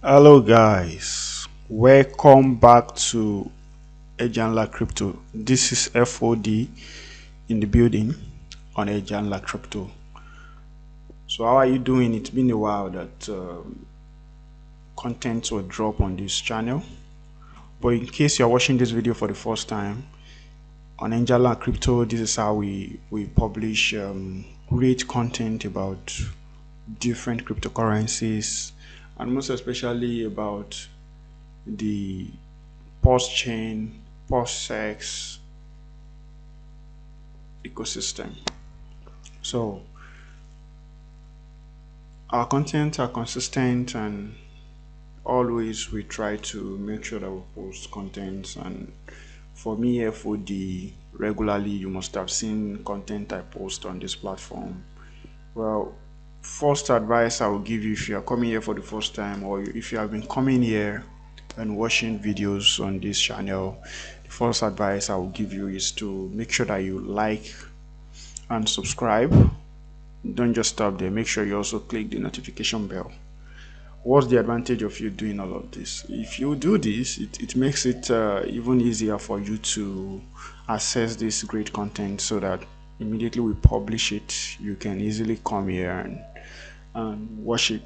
Hello guys, welcome back to Ejhanla Crypto. This is FOD in the building on Ejhanla Crypto. So how are you doing? It's been a while that content will drop on this channel, but in case you're watching this video for the first time on Ejhanla Crypto, this is how we publish great content about different cryptocurrencies, and most especially about the PULSECHAIN, PULSEX ecosystem. So our content are consistent, and always we try to make sure that we post content. And for me, FOD, regularly you must have seen content I post on this platform. Well, first advice I will give you if you are coming here for the first time, or if you have been coming here and watching videos on this channel, the first advice I will give you is to make sure that you like and subscribe. Don't just stop there, make sure you also click the notification bell. What's the advantage of you doing all of this? If you do this, it makes it even easier for you to access this great content, so that immediately we publish it, you can easily come here and watch it.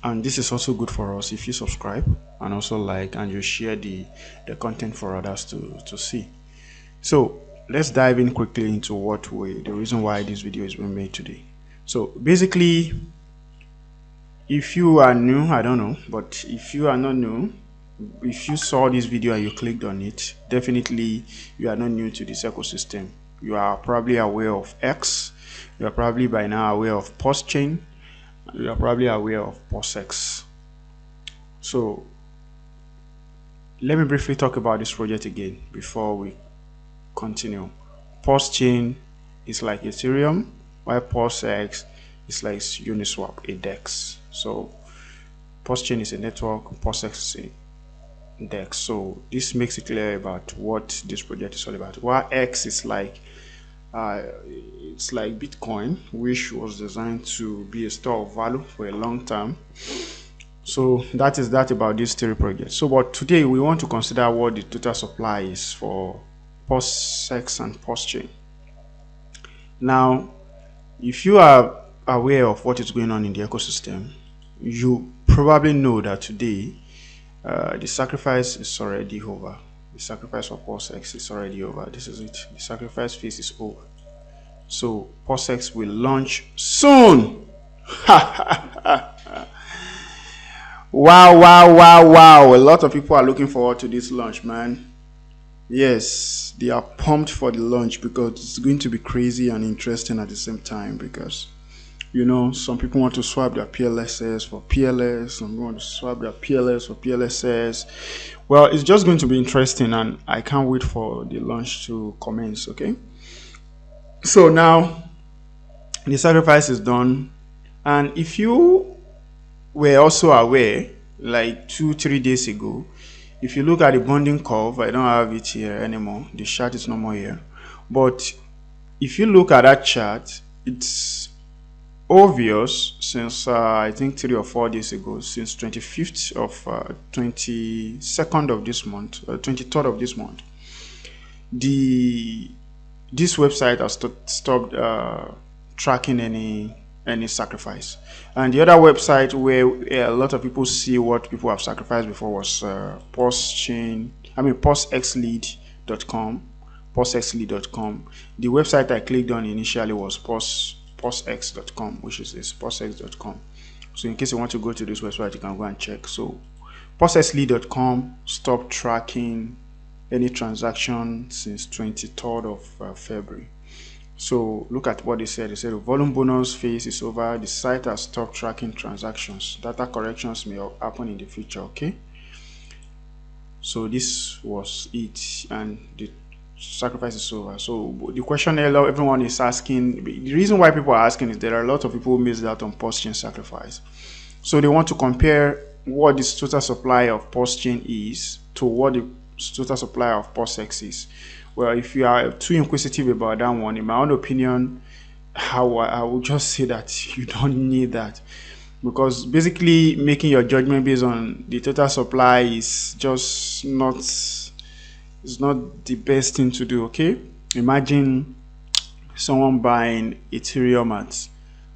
And this is also good for us if you subscribe and also like, and you share the content for others to see. So let's dive in quickly into the reason why this video is being made today. So basically, if you are new, I don't know, but if you are not new, if you saw this video and you clicked on it, definitely you are not new to this ecosystem. You are probably aware of X, you are probably by now aware of PULSECHAIN, you are probably aware of PULSEX. So let me briefly talk about this project again before we continue. PULSECHAIN is like Ethereum, while PULSEX is like Uniswap, a DEX. So PULSECHAIN is a network, PULSEX is a DEX. So this makes it clear about what this project is all about. While X is like it's like Bitcoin, which was designed to be a store of value for a long time. So that is that about these three projects. So but today we want to consider what the total supply is for PULSEX and PULSECHAIN. Now, if you are aware of what is going on in the ecosystem, you probably know that today the sacrifice is already over. The sacrifice for PULSEX is already over. This is it. The sacrifice phase is over. So PULSEX will launch soon. Wow. A lot of people are looking forward to this launch, man. Yes, they are pumped for the launch because it's going to be crazy and interesting at the same time, because you know, some people want to swap their PLSs for PLS, some people want to swap their PLS for PLSs. Well, it's just going to be interesting, and I can't wait for the launch to commence. Okay, so now the sacrifice is done, and if you were also aware, like 2-3 days ago, if you look at the bonding curve, I don't have it here anymore, the chart is no more here, but if you look at that chart, it's obvious since I think 3 or 4 days ago, since 25th of 22nd of this month, 23rd of this month, this website has stopped tracking any sacrifice. And the other website where a lot of people see what people have sacrificed before was PulseXlead.com. PulseXlead.com. The website I clicked on initially was PulseX.com, which is this PulseX.com. So in case you want to go to this website, you can go and check. So PulseXlead.com stopped tracking any transaction since 23rd of February. So look at what they said. They said the volume bonus phase is over. The site has stopped tracking transactions. Data corrections may happen in the future. Okay, so this was it, and the sacrifice is over. So the question everyone is asking, the reason why people are asking is there are a lot of people who missed out on PULSECHAIN sacrifice. So they want to compare what this total supply of PULSECHAIN is to what the total supply of PULSEX is. Well, if you are too inquisitive about that one, in my own opinion, I would just say that you don't need that. because basically making your judgment based on the total supply is just not, it's not the best thing to do. Okay, imagine someone buying Ethereum at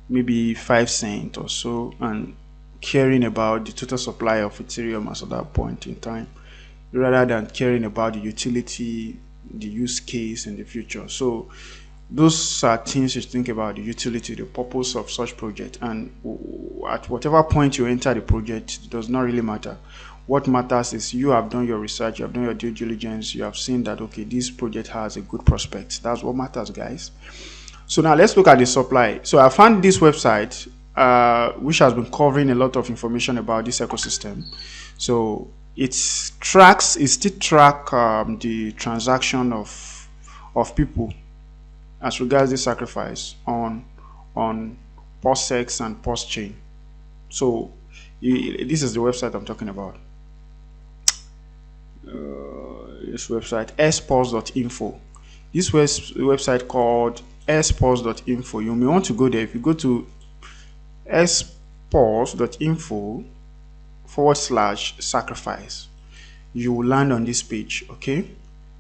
maybe 5 cents or so and caring about the total supply of Ethereum at that point in time, rather than caring about the utility, the use case in the future. So those are things you think about: the utility, the purpose of such project, and at whatever point you enter the project, it does not really matter. What matters is you have done your research, you have done your due diligence, you have seen that okay, this project has a good prospect. That's what matters, guys. So now let's look at the supply. So I found this website which has been covering a lot of information about this ecosystem. So it still track the transaction of people as regards the sacrifice on PULSEX and PULSECHAIN. So this is the website I'm talking about. This website, spulse.info. This website called spulse.info. You may want to go there. If you go to spulse.info/sacrifice, you will land on this page. Okay,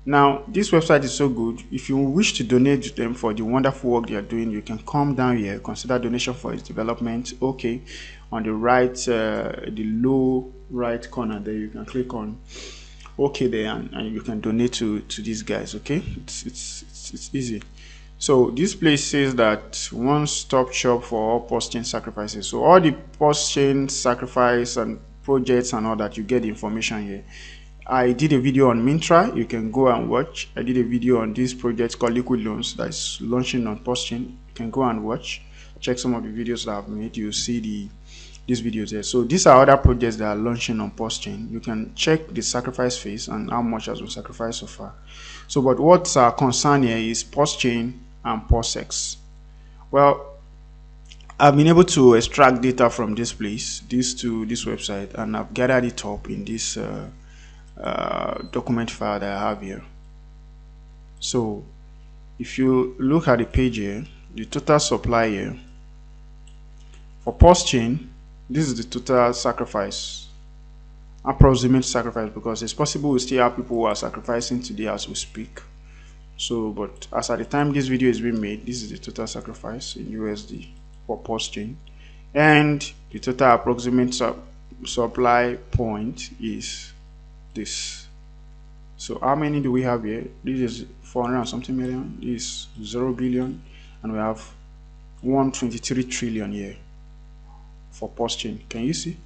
now this website is so good. If you wish to donate to them for the wonderful work they are doing, you can come down here, consider donation for its development. Okay, on the right, the low right corner there, you can click on okay there, and you can donate to these guys. Okay, it's easy. So this place says that one-stop shop for all PULSECHAIN sacrifices. So all the PULSECHAIN sacrifice and projects and all that, you get the information here. I did a video on Mintra, you can go and watch. I did a video on this project called Liquid Loans that's launching on PULSECHAIN. You can go and watch, check some of the videos that I've made. You'll see these videos there. So these are other projects that are launching on PULSECHAIN. You can check the sacrifice phase and how much has been sacrificed so far. So but what's our concern here is PULSECHAIN and PULSEX. Well, I've been able to extract data from this place, this website, and I've gathered it up in this document file that I have here. So if you look at the page here, the total supply here for PULSECHAIN, this is the total sacrifice, approximate sacrifice, because it's possible we still have people who are sacrificing today as we speak. So but as at the time this video is being made, this is the total sacrifice in USD for PULSECHAIN, and the total approximate supply point is this. So how many do we have here? This is 400 and something million, this is 0 billion, and we have 123 trillion here for PULSECHAIN. Can you see?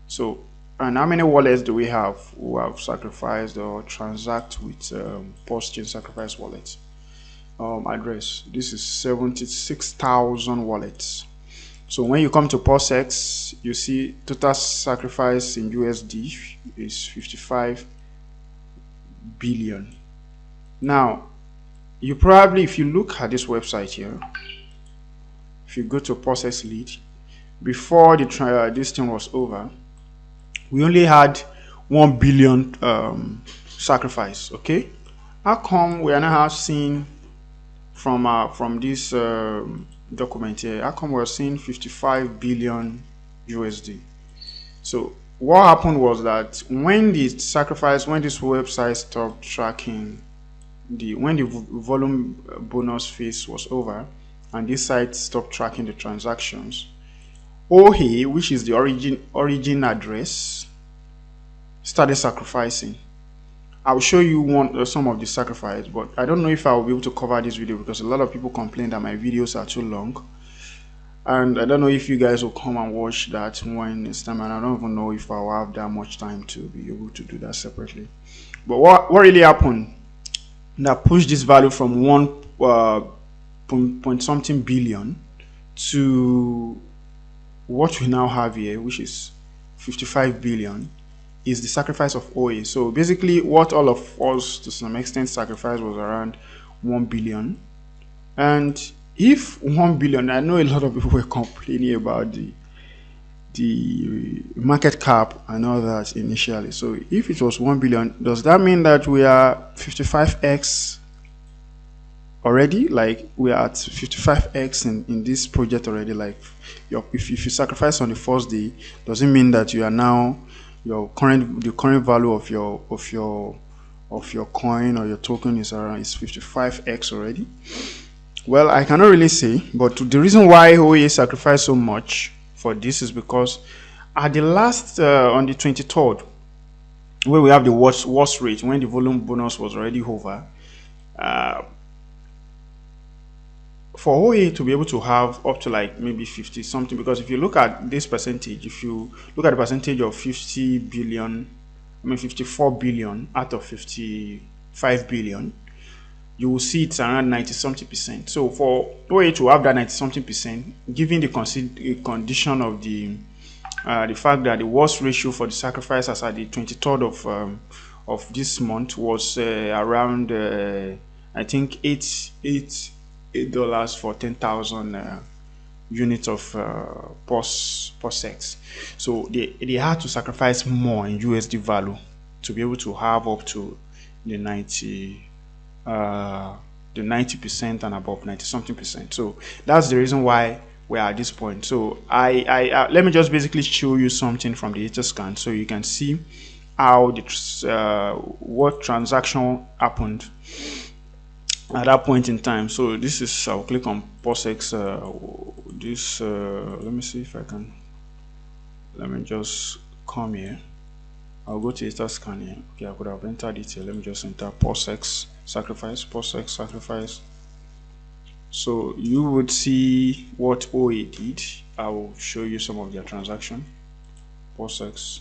So, and how many wallets do we have who have sacrificed or transact with PULSECHAIN sacrifice wallets address? This is 76,000 wallets. So when you come to PULSEX, you see total sacrifice in USD is 55 billion. Now, you probably, if you look at this website here, if you go to PULSEX lead, before the this thing was over, we only had 1 billion sacrifice. Okay, how come we are now seeing from this document here, how come we're seeing 55 billion USD? So what happened was that when this website stopped tracking when the volume bonus phase was over and this site stopped tracking the transactions, OHE, which is the origin address, started sacrificing. I'll show you some of the sacrifice, but I don't know if I'll be able to cover this video because a lot of people complain that my videos are too long, and I don't know if you guys will come and watch that when it's time, and I don't even know if I'll have that much time to be able to do that separately. But what really happened that pushed this value from 1 point something billion to what we now have here, which is 55 billion, is the sacrifice of OA. So basically what all of us to some extent sacrificed was around 1 billion. And if 1 billion, I know a lot of people were complaining about the market cap and all that initially. So if it was 1 billion, does that mean that we are 55x already. Like we are at 55x in this project already. Like if you sacrifice on the first day, doesn't mean that you are now the current value of your coin or your token is around is 55x already. Well, I cannot really say, but the reason why OA sacrificed so much for this is because at the last on the 23rd, where we have the worst rate when the volume bonus was already over, for OA to be able to have up to like maybe 50 something, because if you look at this percentage, if you look at the percentage of 50 billion, I mean 54 billion out of 55 billion, you will see it's around 90 something percent. So for OA to have that 90 something percent, given the condition of the fact that the worst ratio for the sacrifice as at the 23rd of this month was around I think $8 for 10,000 units of PULSEX. So they had to sacrifice more in USD value to be able to have up to the 90% and above 90 something percent. So that's the reason why we're at this point. So I let me just basically show you something from the data scan so you can see how the what transaction happened at that point in time. So this is, I'll click on PULSEX. Let me see if I can, let me just come here. I'll go to data scan here. Okay, I could have entered it here. Let me just enter PULSEX sacrifice, PULSEX sacrifice. So you would see what OA did. I will show you some of their transaction. PULSEX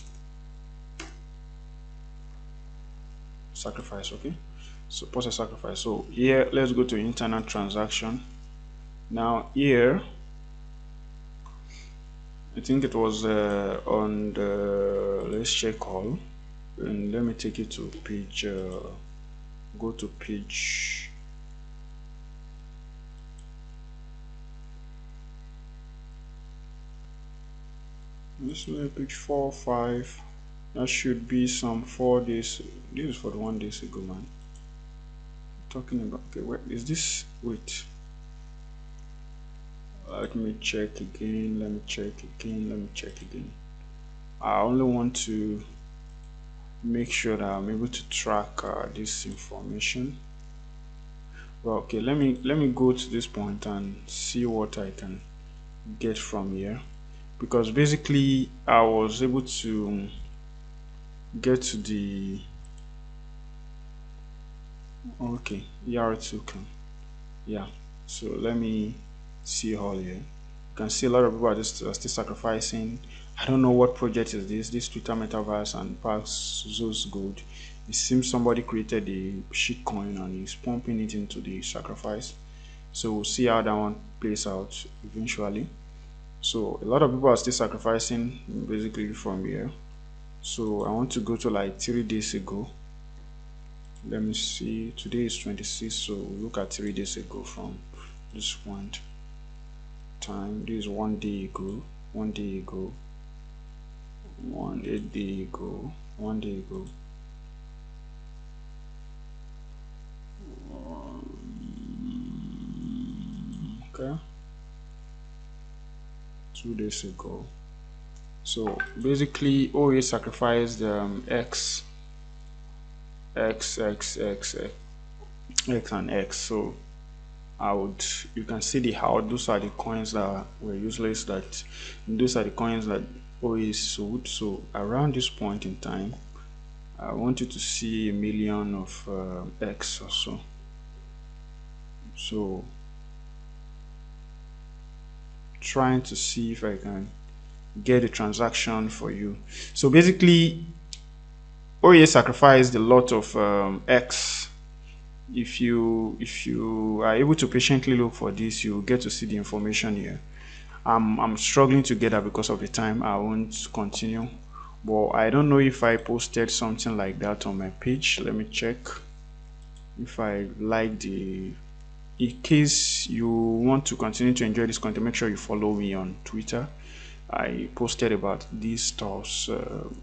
sacrifice. Okay, so PULSEX sacrifice. So here, let's go to internal transaction. Now here, I think it was on the, let's check all, and let me take you to page, go to page, this is page 4 or 5. That should be some 4 days. This is for the 1 day ago, man. Talking about, okay, where is this? Wait, let me check again. Let me check again. Let me check again. I only want to make sure that I'm able to track this information. Well, okay, let me go to this point and see what I can get from here, because basically I was able to get to the, okay, ER token. Yeah, so let me see all here. You can see a lot of people are still sacrificing. I don't know what project is this Twitter metaverse and Pax Zeus Gold. It seems somebody created a shitcoin and is pumping it into the sacrifice. So we'll see how that one plays out eventually. So a lot of people are still sacrificing basically from here. So I want to go to like 3 days ago. Let me see, today is 26, so we'll look at 3 days ago from this point time. This is 1 day ago, 1 day ago, 1 day ago, 1 day ago. Okay, 2 days ago. So basically OA sacrificed X and X. So you can see how those are the coins that were useless, that those are the coins that OA sold. So around this point in time, I want you to see 1 million of X or so. So trying to see if I can get a transaction for you. So basically OA sacrificed a lot of X. If you are able to patiently look for this, you get to see the information here. I'm struggling to get that because of the time. I won't continue, but I don't know if I posted something like that on my page. Let me check if I like the, in case you want to continue to enjoy this content, make sure you follow me on Twitter. I posted about these stores.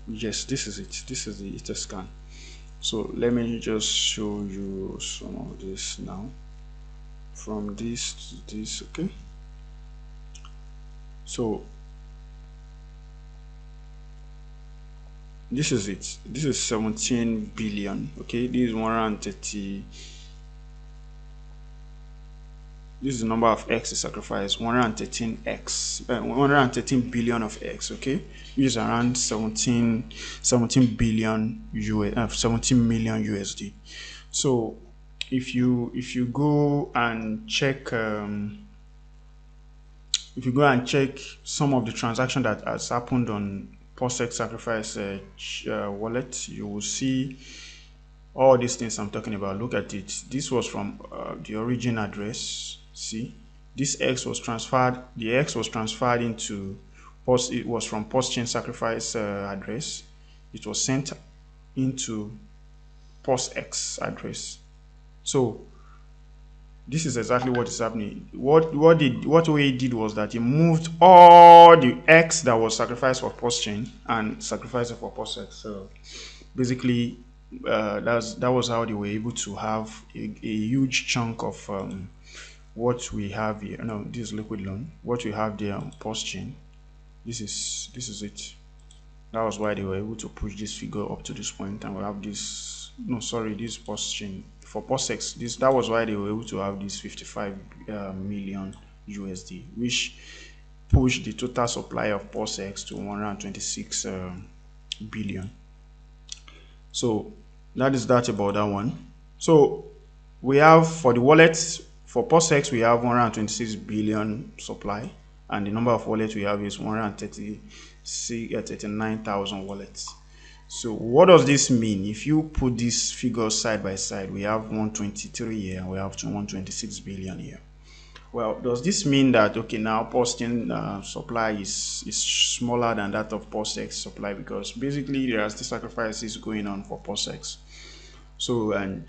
Yes, this is it. This is the data scan. So let me just show you some of this now. from this to this. Okay, so this is it. This is 17 billion. Okay, this is 130. This is the number of x to sacrifice, 113x, 113 billion of x. Okay, which is around 17 billion US, 17 million USD. So if you go and check if you go and check some of the transaction that has happened on PULSEX sacrifice wallet, you will see all these things I'm talking about. Look at it. This was from the origin address. See, this x was transferred. The x was transferred into post. It was from PULSECHAIN sacrifice address. It was sent into PULSEX address. So this is exactly what is happening. What OA did was that he moved all the X that was sacrificed for PULSECHAIN and sacrificed it for PULSEX. So basically, that was how they were able to have a huge chunk of what we have here. No, this is liquid loan. What we have there on PULSECHAin. This is it. That was why they were able to push this figure up to this point, and we have this. No, sorry, this PULSECHAin for PULSEX. That was why they were able to have this 55 million USD, which pushed the total supply of PULSEX to 126 billion. So that is that about that one. So we have for the wallets for PULSEX we have 126 billion supply, and the number of wallets we have is 139,000 wallets. So what does this mean? If you put these figures side by side, we have 123 here and we have 126 billion here. Well, does this mean that okay, now PULSECHAin supply is smaller than that of PULSEX supply, because basically there are still sacrifices going on for PULSEX. So, and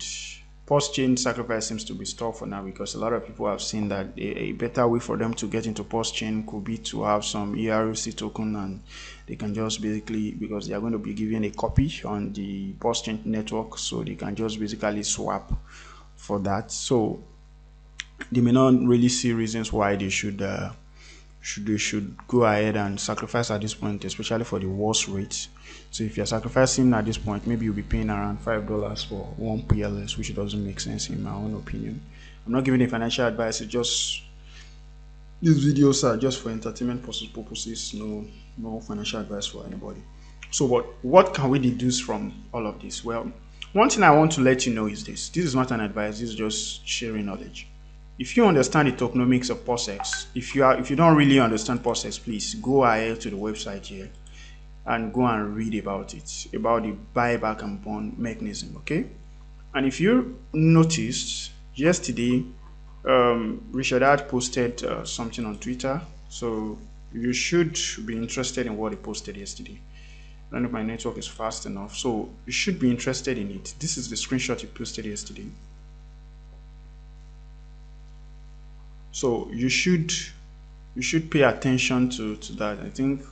PULSECHAin sacrifice seems to be stalled for now, because a lot of people have seen that a better way for them to get into PULSECHAin could be to have some ERC token, and they can just basically, because they are going to be given a copy on the PULSECHAin network, so they can just basically swap for that. So they may not really see reasons why they should go ahead and sacrifice at this point, especially for the worst rates. So if you're sacrificing at this point, maybe you'll be paying around $5 for one PLS, which doesn't make sense in my own opinion. I'm not giving a financial advice. It's just, these videos are just for entertainment purposes, no financial advice for anybody. So what can we deduce from all of this? Well, one thing I want to let you know is this is not an advice, this is just sharing knowledge. If you understand the tokenomics of PULSEX, if you don't really understand PULSEX, please go ahead to the website here and go and read about it, about the buyback and bond mechanism. Okay, and if you noticed yesterday, Richard had posted something on Twitter, so you should be interested in what he posted yesterday. I don't know if my network is fast enough, so you should be interested in it. This is the screenshot he posted yesterday. So you should pay attention to that. I think,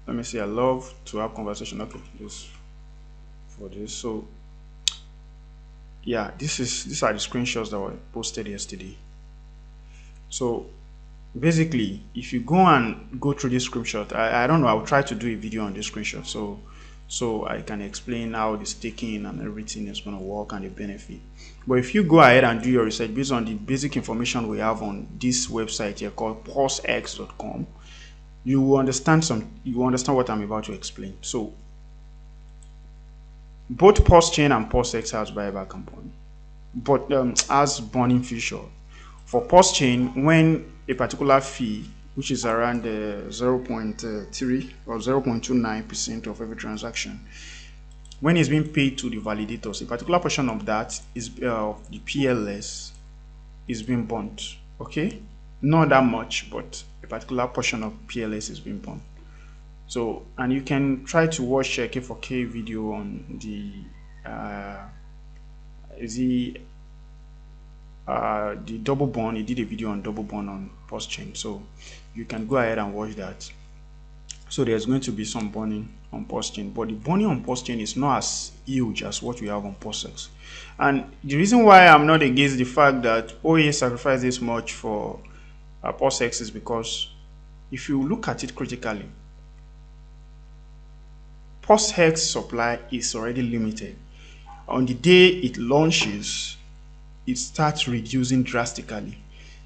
let me see, I love to have conversation. Okay, this for this. So yeah, these are the screenshots that were posted yesterday. So basically, if you go through this screenshot, I don't know, I'll try to do a video on this screenshot so I can explain how the staking and everything is going to work and the benefit. But if you go ahead and do your research based on the basic information we have on this website here called pulsex.com, you will understand what I'm about to explain. So both PULSECHAin and PULSEX has buyback and bond, but as bonding feature. For PULSECHAin, when a particular fee, which is around 0.3 or 0.29% of every transaction, when it's being paid to the validators, a particular portion of that is the PLS is being bond. Okay, not that much, but a particular portion of PLS is being bond. So, and you can try to watch a K4K video on the double bond. He did a video on double bond on PULSECHAin, so you can go ahead and watch that. So there's going to be some burning on PULSECHAIN, but the burning on PULSECHAIN is not as huge as what we have on PULSEX. And the reason why I'm not against the fact that OA sacrificed this much for PULSEX is because if you look at it critically, PULSEX supply is already limited. On the day it launches, it starts reducing drastically.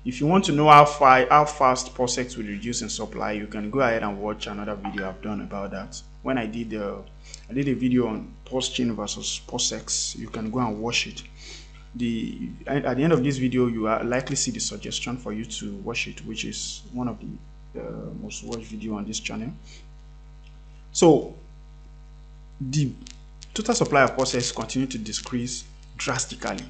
If you want to know how fast PULSEX will reduce in supply, you can go ahead and watch another video I've done about that. When I did a video on PULSECHAIN versus PULSEX, you can go and watch it. At the end of this video, you will likely see the suggestion for you to watch it, which is one of the most watched video on this channel. So the total supply of PULSEX continue to decrease drastically.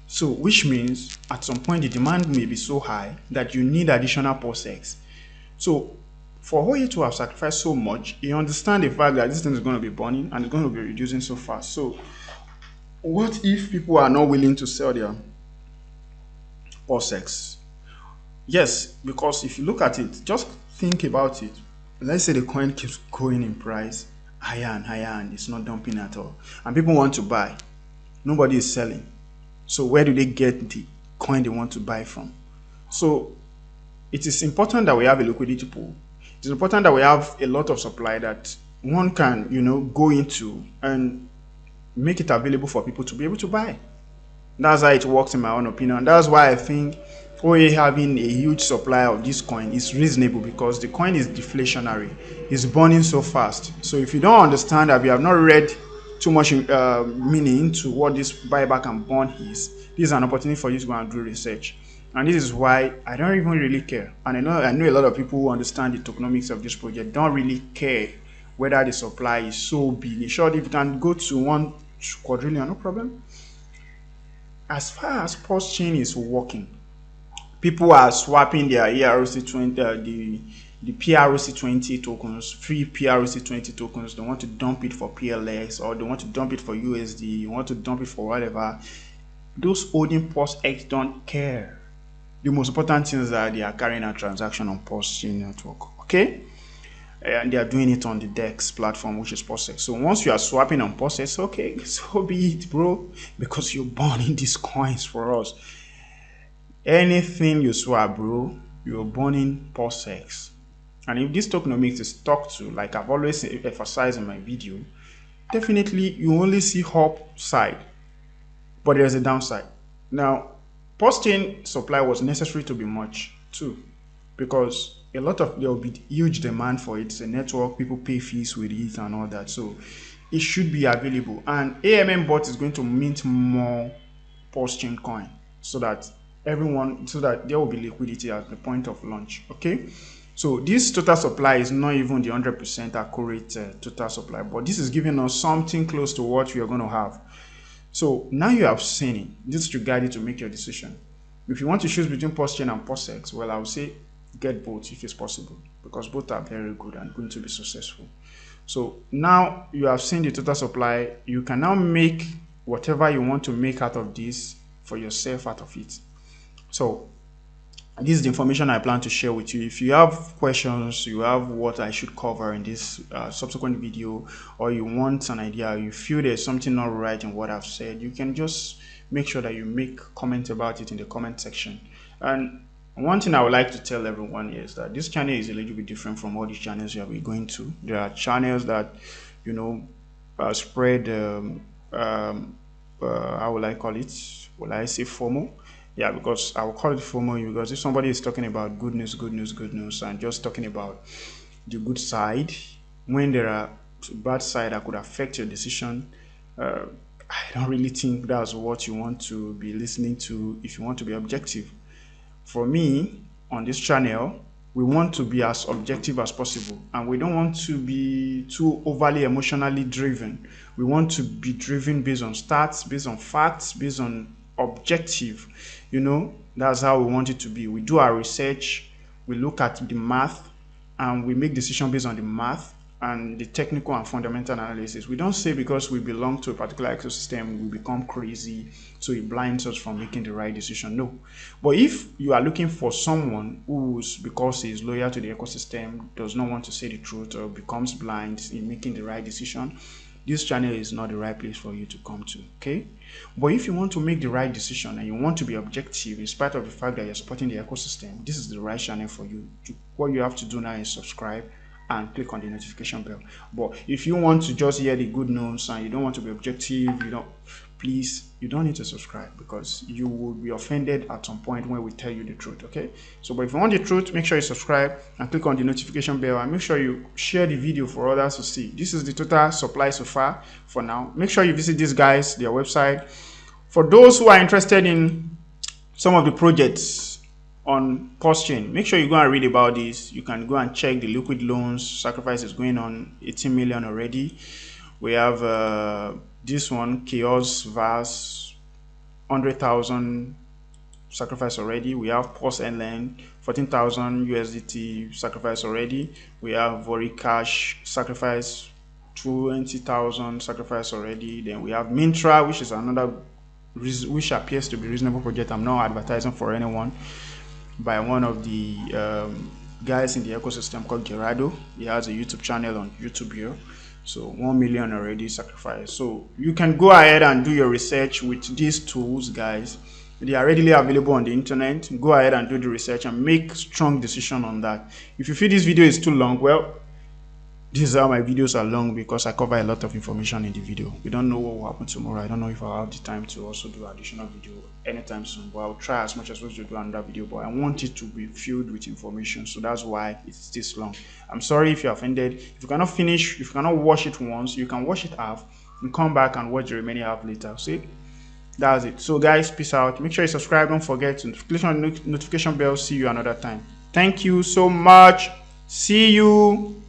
So which means at some point the demand may be so high that you need additional PULSEX. So for OA to have sacrificed so much, you understand the fact that this thing is going to be burning and it's going to be reducing so fast. So what if people are not willing to sell their PULSEX? Yes, because if you look at it, just think about it. Let's say the coin keeps going in price higher and higher and it's not dumping at all, and people want to buy. Nobody is selling. So where do they get the coin they want to buy from? So it is important that we have a liquidity pool. It is important that we have a lot of supply that one can, go into and make it available for people to be able to buy. That's how it works in my own opinion. That's why I think OA having a huge supply of this coin is reasonable, because the coin is deflationary. It's burning so fast. So if you don't understand that, we have not read too much meaning into what this buyback and burn is, this is an opportunity for you to go and do research. And this is why I don't even really care. And I know a lot of people who understand the tokenomics of this project don't really care whether the supply is so big. In short, if you can go to 1 quadrillion, no problem. As far as PULSECHAIN is working, people are swapping their ERC20, the PROC20 tokens, free PROC20 tokens. They want to dump it for PLX, or they want to dump it for USD, you want to dump it for whatever. Those holding PULSEX don't care. The most important thing is that they are carrying a transaction on PULSECHAIN network, okay? And they are doing it on the DEX platform, which is PULSEX. So once you are swapping on PULSEX, okay, so be it, bro, because you're burning these coins for us. Anything you swap, bro, you're burning PULSEX. And if this tokenomics is stuck to, like I've always emphasized in my video, definitely you only see upside, but there's a downside. Now, PULSECHAIN supply was necessary to be much too, because there will be huge demand for it. It's a network, people pay fees with it and all that. So it should be available. And AMM bot is going to mint more PULSECHAIN coin so that there will be liquidity at the point of launch. Okay. So this total supply is not even the 100% accurate total supply, but this is giving us something close to what we are going to have. So now you have seen it. This should guide you to make your decision. If you want to choose between PULSECHAIN and PULSEX, well, I would say get both if it's possible, because both are very good and going to be successful. So now you have seen the total supply. You can now make whatever you want to make out of this for yourself out of it. So this is the information I plan to share with you. If you have questions, you have what I should cover in this subsequent video, or you want an idea, you feel there's something not right in what I've said, you can just make sure that you make comment about it in the comment section. And one thing I would like to tell everyone is that this channel is a little bit different from all these channels you have been going to. There are channels that, spread, how will I call it? Will I say FOMO? Yeah, because I will call it FOMO, because if somebody is talking about good news, and just talking about the good side, when there are bad side that could affect your decision, I don't really think that's what you want to be listening to if you want to be objective. For me, on this channel, we want to be as objective as possible, and we don't want to be too overly emotionally driven. We want to be driven based on stats, based on facts, based on objective. That's how we want it to be. We do our research, we look at the math, and we make decisions based on the math, and the technical and fundamental analysis. We don't say because we belong to a particular ecosystem we become crazy, so it blinds us from making the right decision. No. But if you are looking for someone who's, because he is loyal to the ecosystem, does not want to say the truth or becomes blind in making the right decision, this channel is not the right place for you to come to. Okay. But if you want to make the right decision and you want to be objective in spite of the fact that you're supporting the ecosystem, this is the right channel for you. What you have to do now is subscribe and click on the notification bell. But if you want to just hear the good news and you don't want to be objective, please, you don't need to subscribe, because you will be offended at some point when we tell you the truth. Okay. So, but if you want the truth, make sure you subscribe and click on the notification bell, and make sure you share the video for others to see. This is the total supply so far for now. Make sure you visit these guys, their website. For those who are interested in some of the projects on PULSECHAIN, make sure you go and read about this. You can go and check the liquid loans sacrifice is going on, 18 million already. We have this one, chaos vars, 100,000 sacrifice already. We have PulseChain, 14,000 USDT sacrifice already. We have Vori Cash sacrifice, 20,000 sacrifice already. Then we have Mintra, which is another, which appears to be reasonable project. I'm not advertising for anyone, by one of the guys in the ecosystem called Gerardo. He has a YouTube channel on YouTube here. So 1 million already sacrificed. So you can go ahead and do your research with these tools, guys. They are readily available on the internet. Go ahead and do the research and make strong decision on that. If you feel this video is too long, well, this is how my videos are long, because I cover a lot of information in the video. We don't know what will happen tomorrow. I don't know if I'll have the time to also do additional video anytime soon, but I'll try as much as possible to do another video. But I want it to be filled with information, so that's why it's this long. I'm sorry if you're offended. If you cannot finish, if you cannot watch it once, you can watch it half and come back and watch the remaining half later. See, that's it. So guys, peace out. Make sure you subscribe. Don't forget to click on the notification bell. See you another time. Thank you so much. See you.